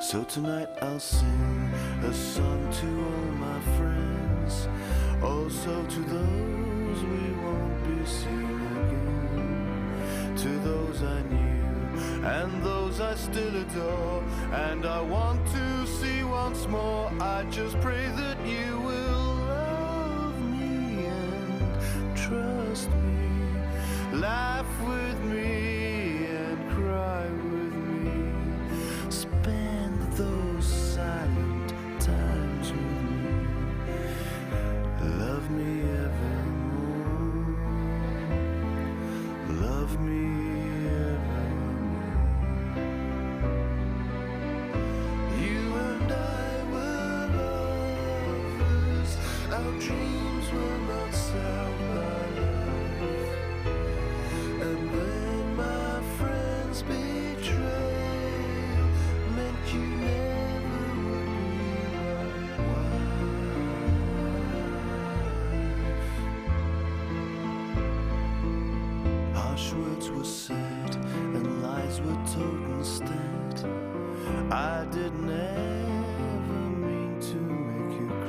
So tonight I'll sing a song to all my friends, also to those we won't be seeing again, to those I knew and those I still adore, and I want to see once more. I just pray that you will love me and trust me, laugh with me and cry with me, spend those silent times with me, love me evermore, love me evermore. You and I were lovers, our dreams were not sound by love, and when my friends betrayed, meant you never would be my wife. Harsh words were said and lies were told instead. I didn't ever mean to make you cry.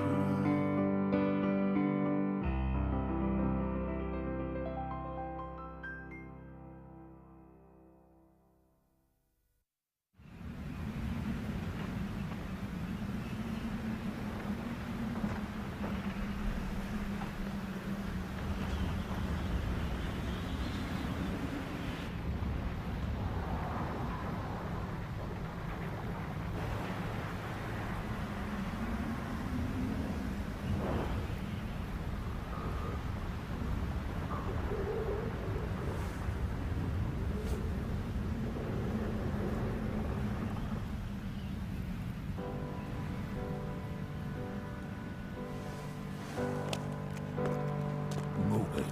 Move it.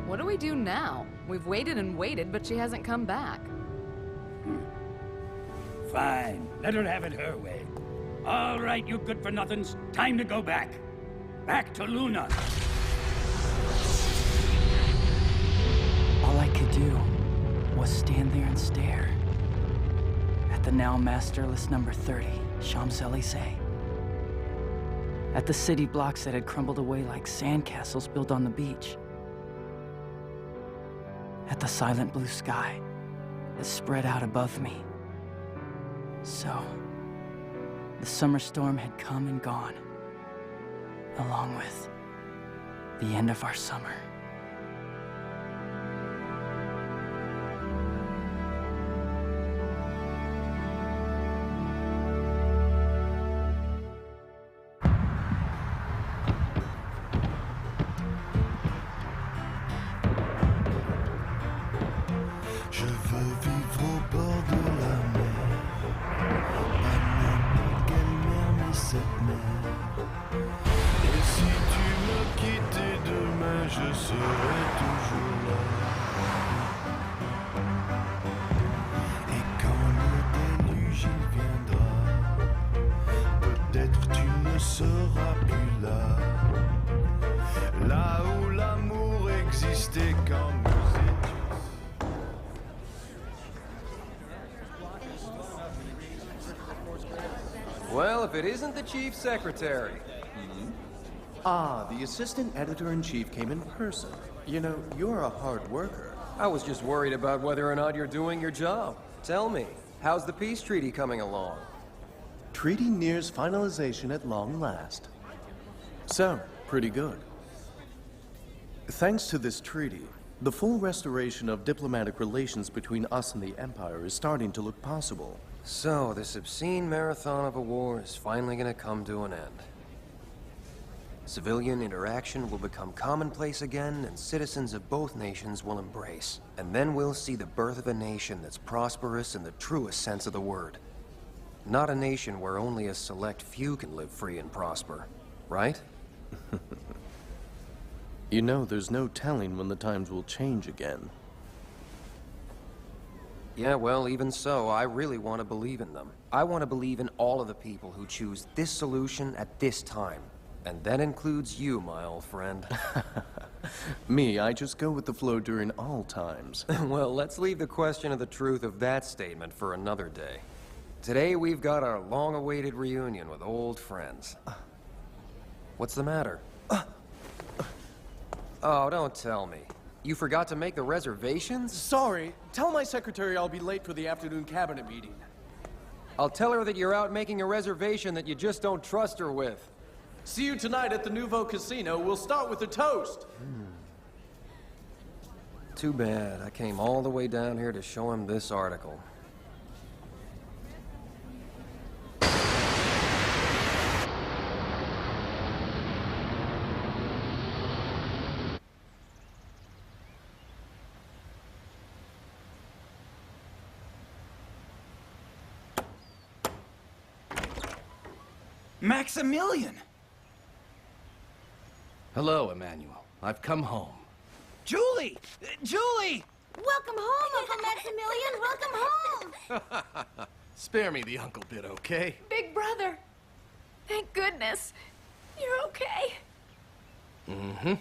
What do we do now? We've waited and waited, but she hasn't come back. Fine. Let her have it her way. All right, you good-for-nothings. Time to go back. Back to Luna. All I could do was stand there and stare at the now masterless number 30, Champs-Élysées. At the city blocks that had crumbled away like sandcastles built on the beach. At the silent blue sky that spread out above me. So, the summer storm had come and gone, along with the end of our summer. Je veux vivre au bord de la mer, pas n'importe quelle mer, mais cette mer. Et si tu me quittais demain, je serai toujours là. Et quand le déluge il viendra, peut-être tu ne seras plus là. Là où l'amour existait quand nous étions. Well, if it isn't the chief secretary. Ah, the assistant editor-in-chief came in person. You know, you're a hard worker. I was just worried about whether or not you're doing your job. Tell me, how's the peace treaty coming along? Treaty nears finalization at long last. So, pretty good. Thanks to this treaty, the full restoration of diplomatic relations between us and the Empire is starting to look possible. So, this obscene marathon of a war is finally gonna come to an end. Civilian interaction will become commonplace again, and citizens of both nations will embrace. And then we'll see the birth of a nation that's prosperous in the truest sense of the word. Not a nation where only a select few can live free and prosper, right? You know, there's no telling when the times will change again. Yeah, well, even so, I really want to believe in them. I want to believe in all of the people who choose this solution at this time. And that includes you, my old friend. Me, I just go with the flow during all times. Well, let's leave the question of the truth of that statement for another day. Today, we've got our long-awaited reunion with old friends. What's the matter? Oh, don't tell me. You forgot to make the reservations? Sorry, tell my secretary I'll be late for the afternoon cabinet meeting. I'll tell her that you're out making a reservation that you just don't trust her with. See you tonight at the Nouveau Casino. We'll start with a toast. Too bad. I came all the way down here to show him this article. Maximilian! Hello, Emmanuel. I've come home. Julie! Julie! Welcome home, Uncle Maximilian! Welcome home! Spare me the uncle bit, okay? Big brother. Thank goodness. You're okay. Mm-hmm.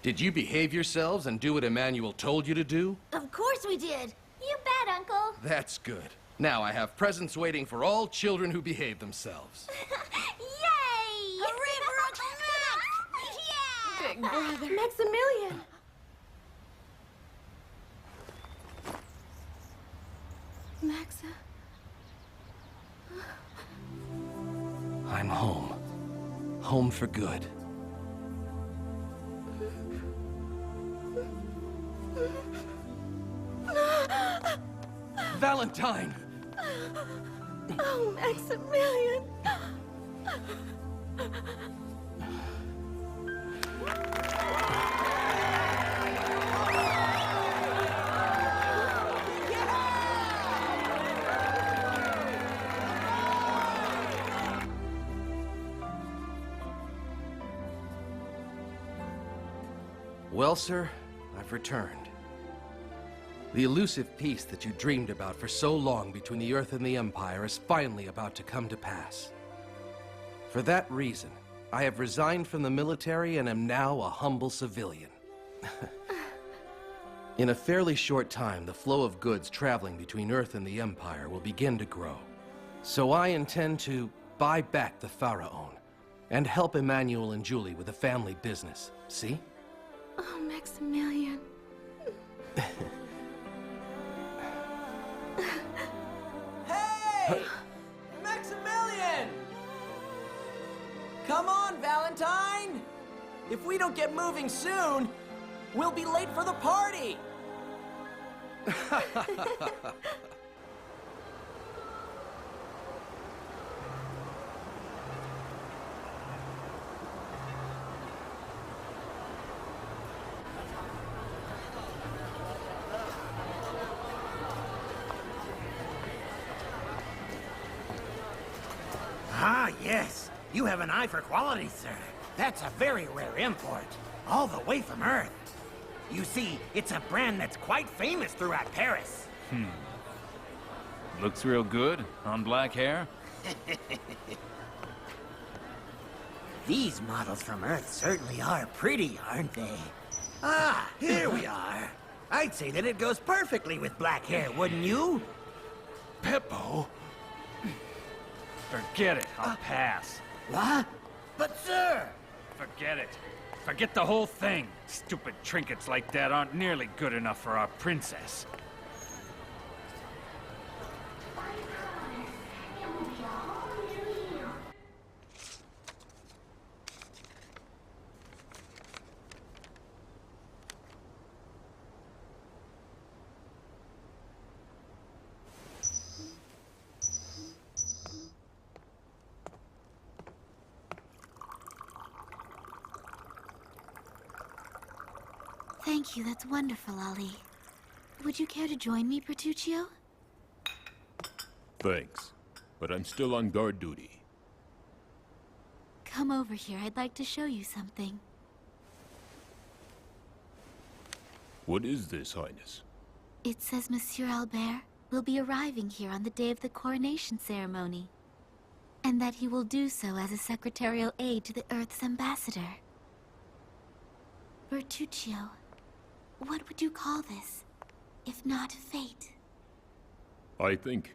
Did you behave yourselves and do what Emmanuel told you to do? Of course we did. You bet, Uncle. That's good. Now I have presents waiting for all children who behave themselves. Yay! Hooray for Uncle Max! Yeah! Big brother. Maximilian! Maxa? I'm home. Home for good. Valentine! Oh, Maximilian! Well, sir, I've returned. The elusive peace that you dreamed about for so long between the Earth and the Empire is finally about to come to pass. For that reason, I have resigned from the military and am now a humble civilian. In a fairly short time, the flow of goods traveling between Earth and the Empire will begin to grow. So I intend to buy back the Pharaon and help Emmanuel and Julie with the family business. See? Oh, Maximilian. Hey! Maximilian! Come on, Valentine! If we don't get moving soon, we'll be late for the party! Ah, yes. You have an eye for quality, sir. That's a very rare import. All the way from Earth. You see, it's a brand that's quite famous throughout Paris. Looks real good on black hair. These models from Earth certainly are pretty, aren't they? Ah, here we are. I'd say that it goes perfectly with black hair, wouldn't you? Peppo? Forget it. I'll pass. What? But sir! Forget it. Forget the whole thing. Stupid trinkets like that aren't nearly good enough for our princess. Thank you, that's wonderful, Ali. Would you care to join me, Bertuccio? Thanks, but I'm still on guard duty. come over here, I'd like to show you something. What is this, Highness? It says Monsieur Albert will be arriving here on the day of the coronation ceremony, and that he will do so as a secretarial aide to the Earth's ambassador. Bertuccio, what would you call this, if not fate? I think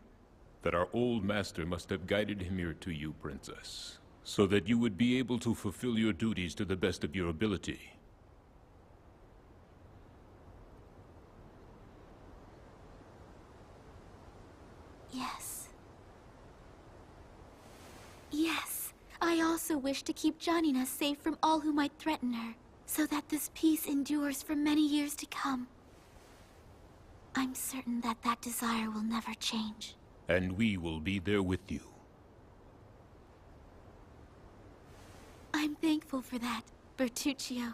that our old master must have guided him here to you, Princess, so that you would be able to fulfill your duties to the best of your ability. Yes. Yes. I also wish to keep Janina safe from all who might threaten her, so that this peace endures for many years to come. I'm certain that that desire will never change. And we will be there with you. I'm thankful for that, Bertuccio.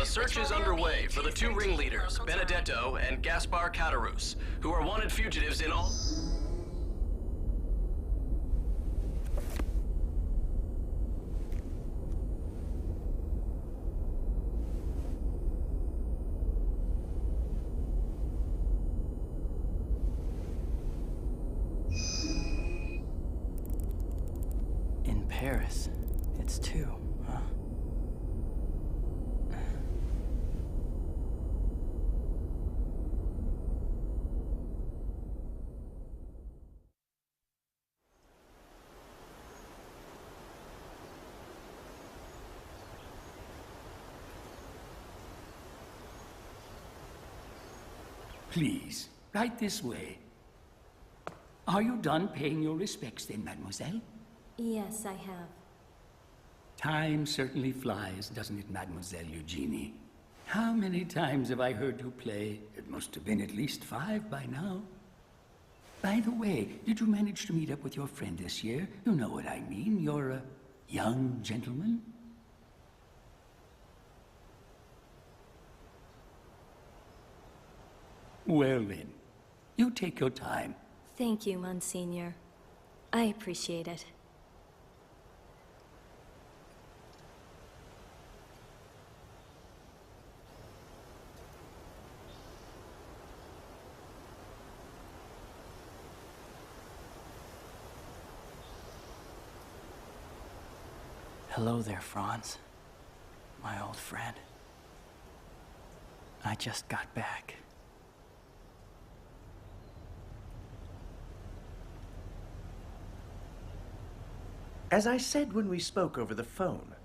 Search is underway for the two ringleaders, Benedetto and Gaspar Catarus, who are wanted fugitives in all... In Paris, it's two, huh? Please, right this way. Are you done paying your respects then, mademoiselle? Yes, I have. Time certainly flies, doesn't it, Mademoiselle Eugenie? How many times have I heard you play? It must have been at least 5 by now. By the way, did you manage to meet up with your friend this year? You know what I mean, your young gentleman? Well then, you take your time. Thank you, Monsignor. I appreciate it. Hello there, Franz. My old friend. I just got back. As I said when we spoke over the phone,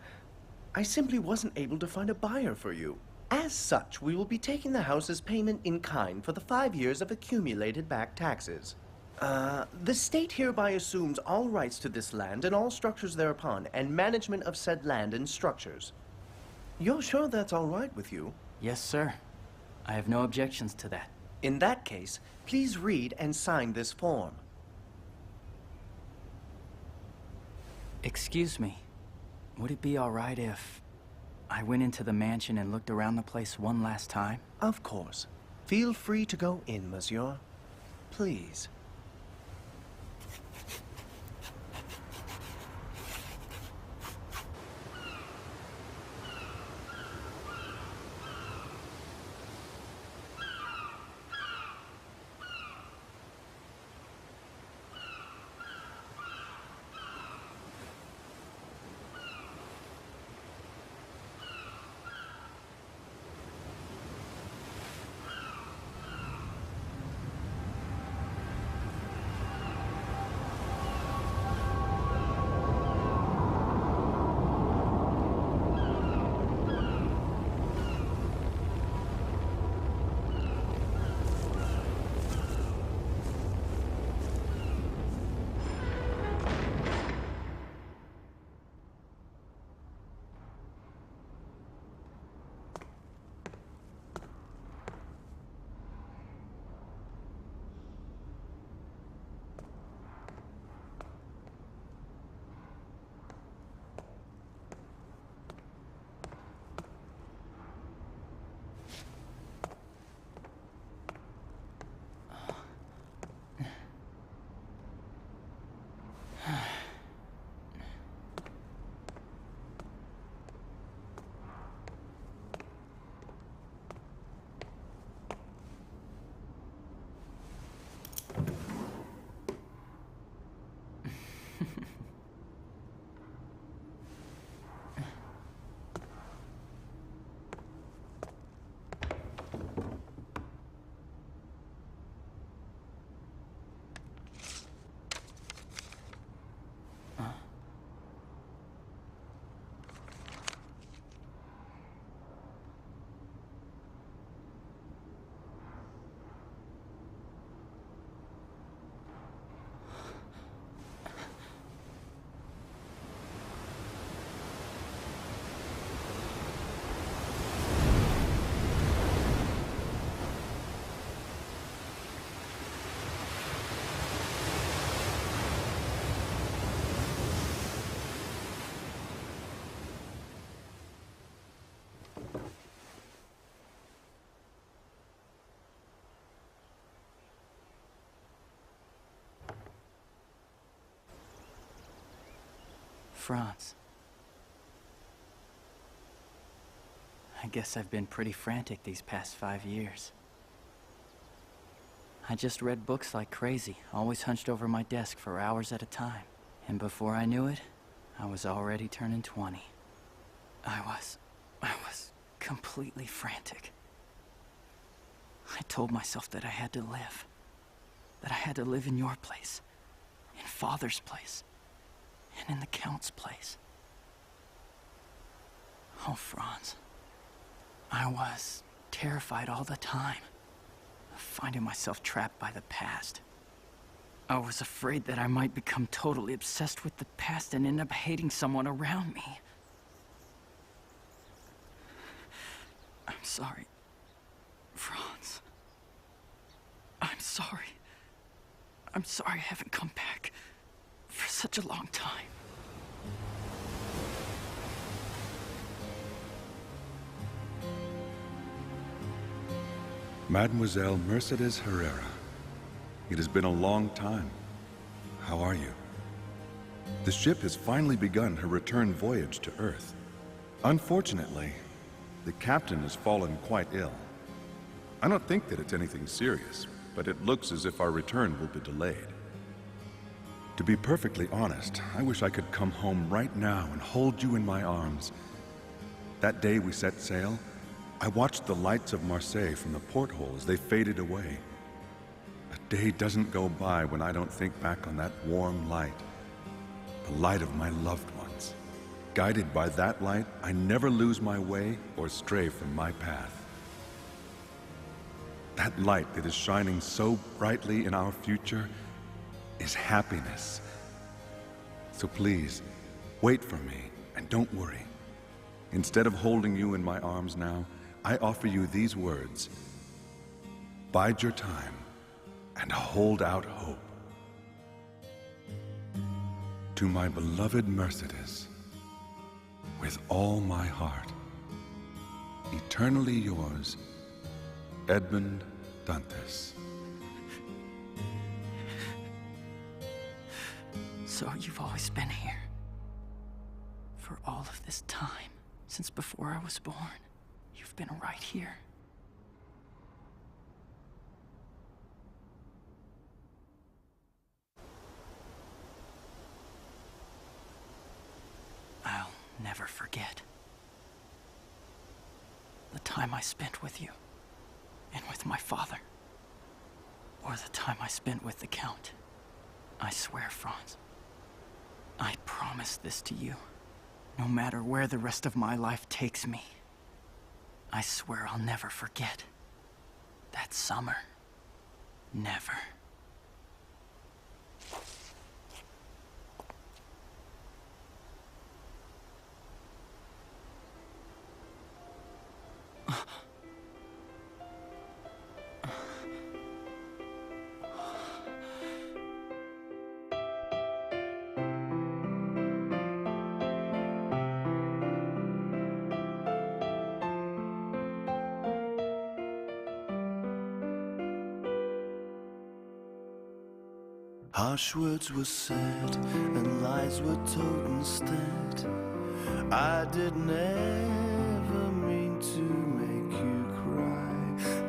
I simply wasn't able to find a buyer for you. As such, we will be taking the house as payment in kind for the 5 years of accumulated back taxes. The state hereby assumes all rights to this land and all structures thereupon, and management of said land and structures. You're sure that's all right with you? Yes, sir. I have no objections to that. In that case, please read and sign this form. Excuse me. Would it be all right if I went into the mansion and looked around the place one last time? Of course. Feel free to go in, monsieur. Please. Franz. I guess I've been pretty frantic these past 5 years. I just read books like crazy, always hunched over my desk for hours at a time. And before I knew it, I was already turning 20. I was completely frantic. I told myself that I had to live. That I had to live in your place, in Father's place, and in the Count's place. Oh, Franz. I was terrified all the time, finding myself trapped by the past. I was afraid that I might become totally obsessed with the past and end up hating someone around me. I'm sorry, Franz. I'm sorry. I'm sorry I haven't come back for such a long time. Mademoiselle Mercedes Herrera. It has been a long time. How are you? The ship has finally begun her return voyage to Earth. Unfortunately, the captain has fallen quite ill. I don't think that it's anything serious, but it looks as if our return will be delayed. To be perfectly honest, I wish I could come home right now and hold you in my arms. That day we set sail, I watched the lights of Marseille from the porthole as they faded away. A day doesn't go by when I don't think back on that warm light, the light of my loved ones. Guided by that light, I never lose my way or stray from my path. That light that is shining so brightly in our future is happiness. So please, wait for me and don't worry. Instead of holding you in my arms now, I offer you these words. Bide your time and hold out hope. To my beloved Mercedes, with all my heart, eternally yours, Edmund Dantes. So you've always been here. For all of this time, since before I was born. You've been right here. I'll never forget the time I spent with you and with my father, or the time I spent with the Count. I swear, Franz, I promise this to you, no matter where the rest of my life takes me. I swear I'll never forget that summer. Never. Harsh words were said and lies were told instead. I didn't ever mean to make you cry,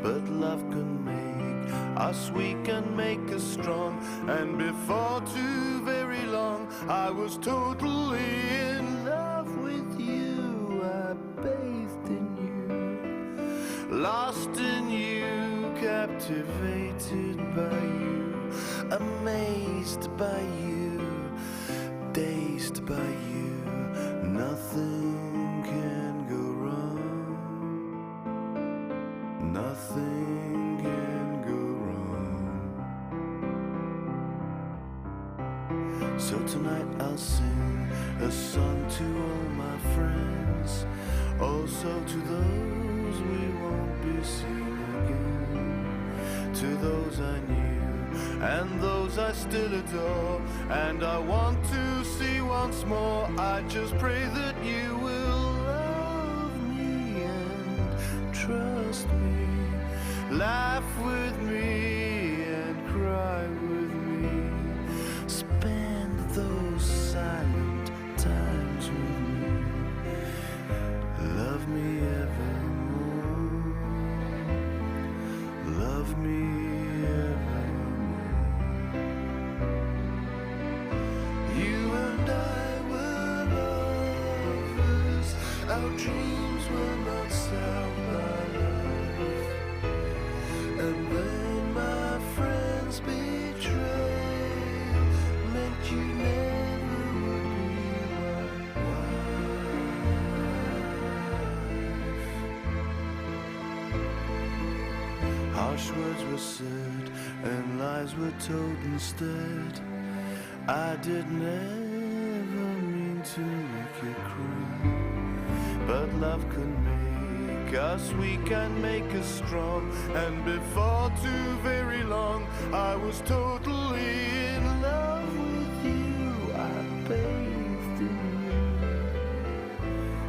but love can make us weak and make us strong. And before too very long, I was totally in love with you. I bathed in you, lost in you, captivated by you. Amazed by you, dazed by you, nothing can go wrong. Nothing can go wrong. So tonight I'll sing a song to all my friends, also to those we won't be seeing again, to those I knew and those I still adore, and I want to see once more. I just pray that you will love me and trust me, laugh with me and cry with me, spend those silent times Harsh words were said and lies were told instead. I did never mean to make you cry, but love can make us weak and make us strong. And before too very long, I was totally in love with you. I bathed in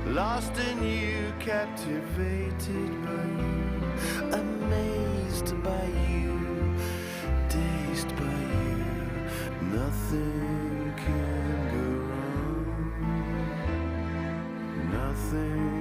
you, lost in you, captivated by you, amazed by you, dazed by you. Nothing can go wrong. Nothing